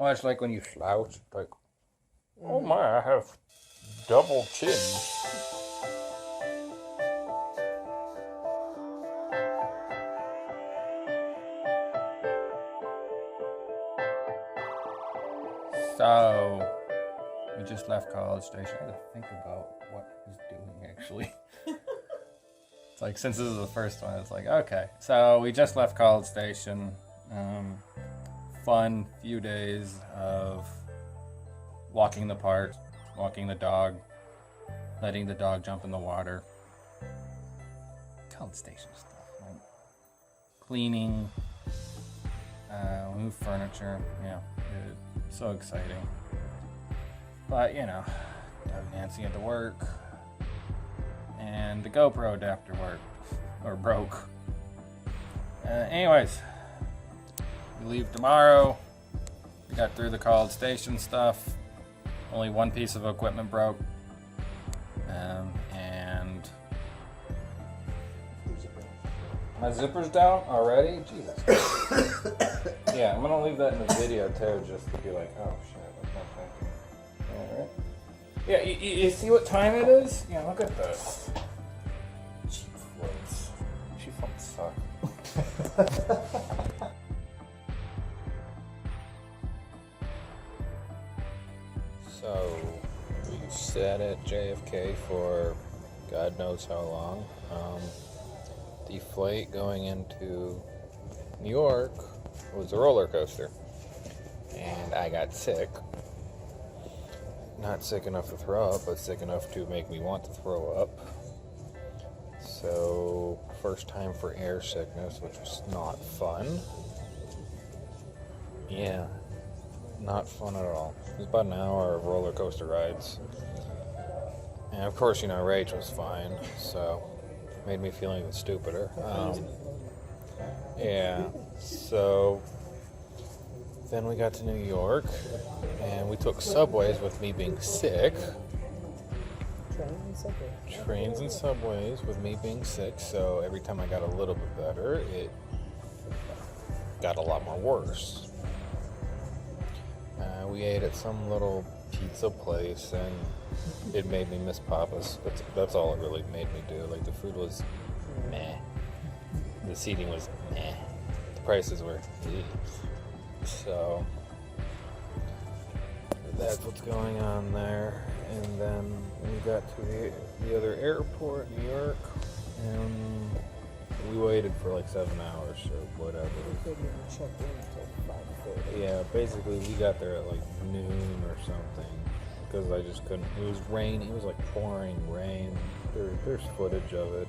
Much like when you slouch, like, oh my, I have double chins. So, we just left College Station. I had to think about what he's doing actually. It's like, since this is the first one, it's like, okay. So, we just left College Station. Fun few days of walking the park, walking the dog, letting the dog jump in the water. College Station stuff, like cleaning, move furniture. Yeah, so exciting. But you know, Doug and Nancy had to work, and the GoPro adapter broke. Anyways, we leave tomorrow. We got through the College Station stuff. Only one piece of equipment broke. And my zipper's down already? Jesus. Yeah, I'm gonna leave that in the video too, just to be like, oh shit, that's not thinking. Alright. Yeah, you see what time it is? Yeah, look at this. Cheap floats. Cheap floats suck. So, we sat at JFK for God knows how long. The flight going into New York was a roller coaster. And I got sick. Not sick enough to throw up, but sick enough to make me want to throw up. So, first time for air sickness, which was not fun. Yeah. Not fun at all. It was about an hour of roller coaster rides. And of course, you know, Rach was fine, so made me feel even stupider. Yeah, so then we got to New York, and we took subways with me being sick. Trains and subways with me being sick, so every time I got a little bit better, it got a lot more worse. We ate at some little pizza place, and it made me miss Papa's. That's all it really made me do. Like, the food was meh. The seating was meh. The prices were so that's what's going on there. And then we got to the other airport, New York, and we waited for like 7 hours or whatever. Yeah, basically we got there at like noon or something because I just couldn't. It was rain. It was like pouring rain. There's footage of it.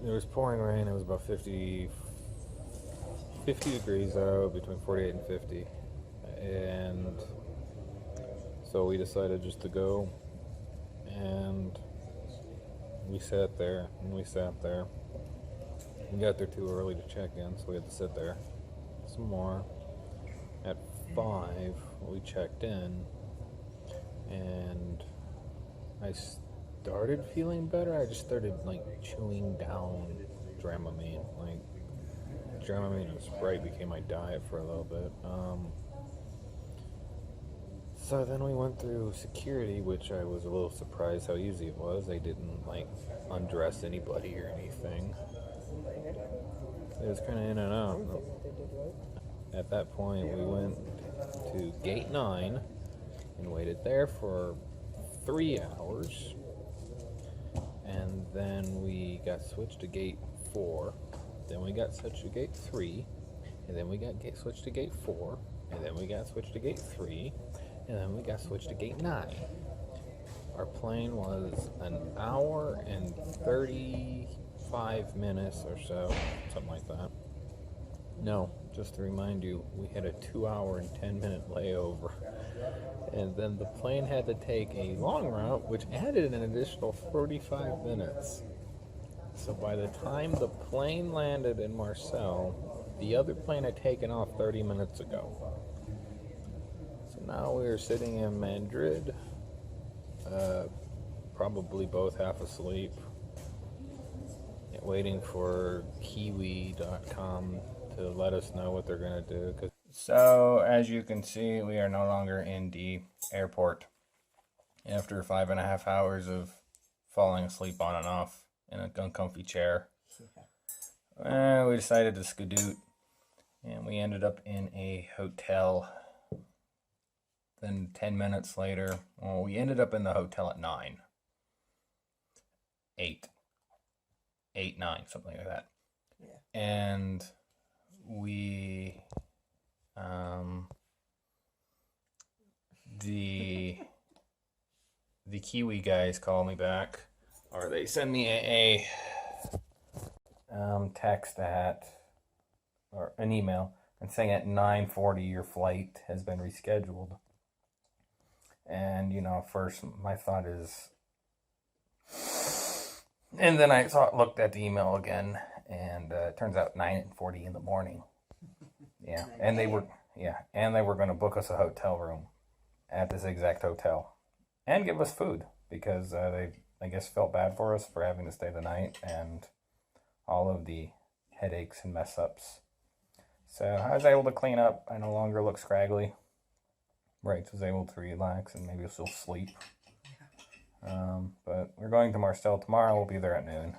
It was pouring rain. It was about 50 degrees out, between 48 and 50, and so we decided just to go. And we sat there. We got there too early to check in, so we had to sit there some more. At 5, we checked in, and I started feeling better. I just started like chewing down Dramamine. Like, Dramamine and Sprite became my diet for a little bit. So then we went through security, which I was a little surprised how easy it was. They didn't like undress anybody or anything. It was kind of in and out. At that point, we went to Gate 9 and waited there for 3 hours. And then we got switched to Gate 4. Then we got switched to Gate 3. And then we got switched to Gate 4. And then we got switched to Gate 3. And then we got switched to Gate 9. Our plane was an hour and 35 minutes or so, something like that. No, just to remind you, we had a 2-hour and 10-minute layover. And then the plane had to take a long route, which added an additional 45 minutes. So by the time the plane landed in Marseille, the other plane had taken off 30 minutes ago. So now we are sitting in Madrid, probably both half asleep. waiting for Kiwi.com to let us know what they're gonna do. So as you can see, we are no longer in the airport after 5.5 hours of falling asleep on and off in an uncomfy chair. We decided to skedoot, and we ended up in a hotel. Then 10 minutes later, well, we ended up in the hotel at 9. 8, 9, something like that. Yeah. And we, the Kiwi guys call me back, or they send me a text or an email, and saying at 9:40 your flight has been rescheduled. And first my thought is, and then I looked at the email again, and it turns out 9:40 in the morning. Yeah, and they were going to book us a hotel room at this exact hotel and give us food because they, I guess, felt bad for us for having to stay the night and all of the headaches and mess ups. So I was able to clean up. I no longer look scraggly. Rach was able to relax and maybe still sleep. But we're going to Marseille tomorrow. We'll be there at noon.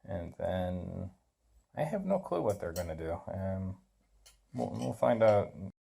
And then I have no clue what they're going to do. We'll find out